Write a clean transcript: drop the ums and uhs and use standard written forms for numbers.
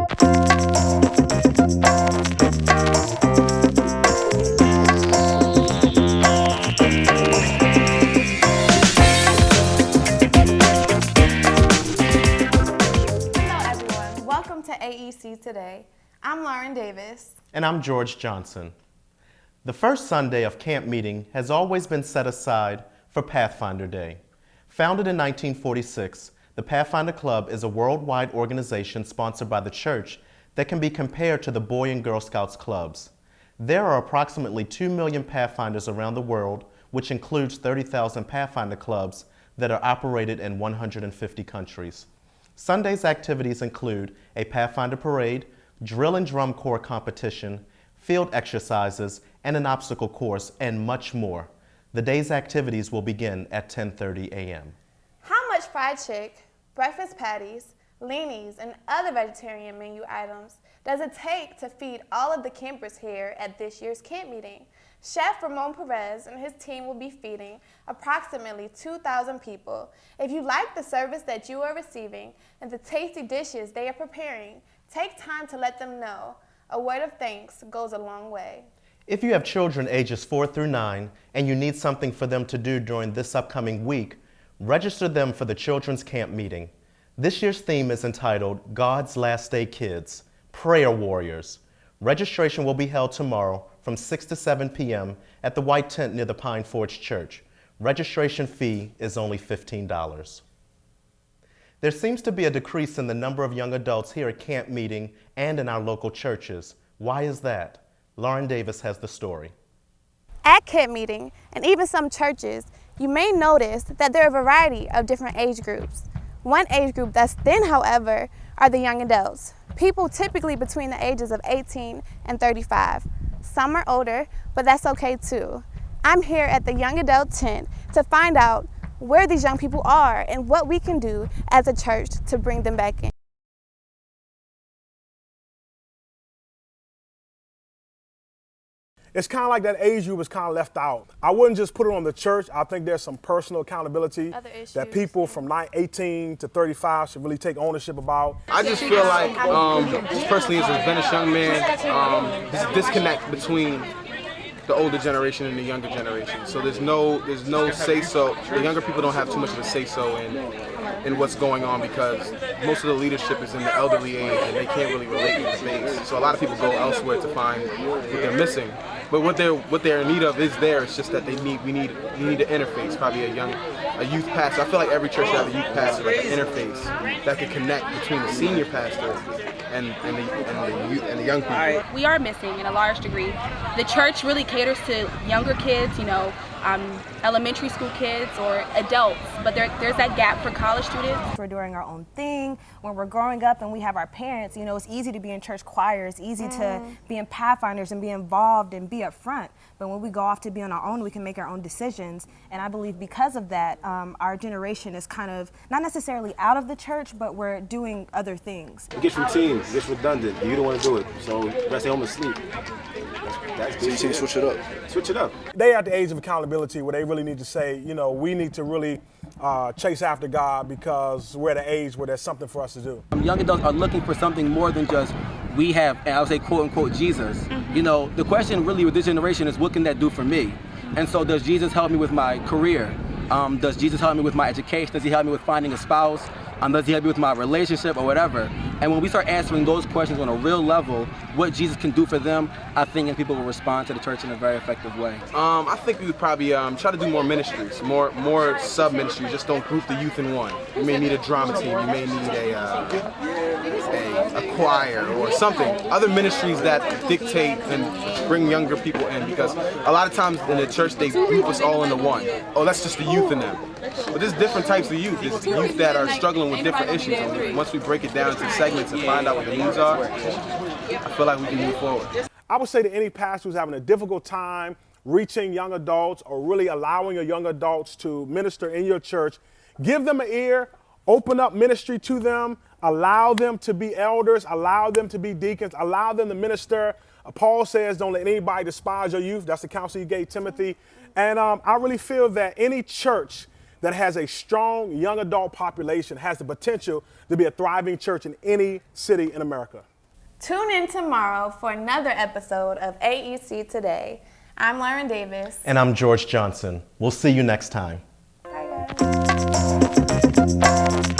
Welcome to AEC Today. I'm Lauren Davis. And I'm George Johnson. The first Sunday of camp meeting has always been set aside for Pathfinder Day. Founded in 1946, the Pathfinder Club is a worldwide organization sponsored by the church that can be compared to the Boy and Girl Scouts clubs. There are approximately 2 million Pathfinders around the world, which includes 30,000 Pathfinder clubs that are operated in 150 countries. Sunday's activities include a Pathfinder parade, drill and drum corps competition, field exercises, and an obstacle course, and much more. The day's activities will begin at 10:30 a.m. How much fried chicken, breakfast patties, leanies, and other vegetarian menu items does it take to feed all of the campers here at this year's camp meeting? Chef Ramon Perez and his team will be feeding approximately 2,000 people. If you like the service that you are receiving and the tasty dishes they are preparing, take time to let them know. A word of thanks goes a long way. If you have children ages 4 through 9 and you need something for them to do during this upcoming week, register them for the Children's Camp Meeting. This year's theme is entitled God's Last Day Kids, Prayer Warriors. Registration will be held tomorrow from 6 to 7 p.m. at the White Tent near the Pine Forge Church. Registration fee is only $15. There seems to be a decrease in the number of young adults here at camp meeting and in our local churches. Why is that? Lauren Davis has the story. At camp meeting, and even some churches, you may notice that there are a variety of different age groups. One age group that's thin, however, are the young adults, people typically between the ages of 18 and 35. Some are older, but that's okay too. I'm here at the young adult tent to find out where these young people are and what we can do as a church to bring them back in. It's kind of like that age group is kind of left out. I wouldn't just put it on the church. I think there's some personal accountability that people from 18 to 35 should really take ownership about. I just feel like, just personally as a Venice young man, there's a disconnect between the older generation and the younger generation. So there's no say-so. The younger people don't have too much of a say-so in what's going on because most of the leadership is in the elderly age and they can't really relate with the base. So a lot of people go elsewhere to find what they're missing. But what they're in need of is there. It's just that we need an interface, probably a youth pastor. I feel like every church should have a youth pastor, like an interface that can connect between the senior pastor and the young people. We are missing in a large degree. The church really caters to younger kids, elementary school kids or adults, but there's that gap for college students. We're doing our own thing. When we're growing up and we have our parents, it's easy to be in church choir, it's easy to be in Pathfinders and be involved and be up front. But when we go off to be on our own, we can make our own decisions. And I believe because of that, our generation is kind of not necessarily out of the church, but we're doing other things. It gets routine, it gets redundant. You don't want to do it, so you gotta stay home and sleep. So you say switch it up? Switch it up. They are at the age of accountability where they really need to say, we need to really chase after God because we're at an age where there's something for us to do. Young adults are looking for something more than just we have, and I would say quote unquote Jesus. The question really with this generation is what can that do for me? And so does Jesus help me with my career? Does Jesus help me with my education? Does he help me with finding a spouse? Does he help me with my relationship or whatever? And when we start answering those questions on a real level, what Jesus can do for them, I think people will respond to the church in a very effective way. I think we would probably try to do more ministries, more sub-ministries. Just don't group the youth in one. You may need a drama team. You may need a choir or something. Other ministries that dictate and bring younger people in, because a lot of times in the church they group us all into one. Oh, that's just the youth in them. But there's different types of youth. There's youth that are struggling with different issues. And once we break it down into segments and find out what the needs are, I feel like we can move forward. I would say to any pastor who's having a difficult time reaching young adults or really allowing your young adults to minister in your church, give them an ear, open up ministry to them, allow them to be elders, allow them to be deacons, allow them to minister. Paul says, don't let anybody despise your youth. That's the counsel he gave Timothy. And I really feel that any church that has a strong young adult population has the potential to be a thriving church in any city in America. Tune in tomorrow for another episode of AEC Today. I'm Lauren Davis. And I'm George Johnson. We'll see you next time. Bye, guys.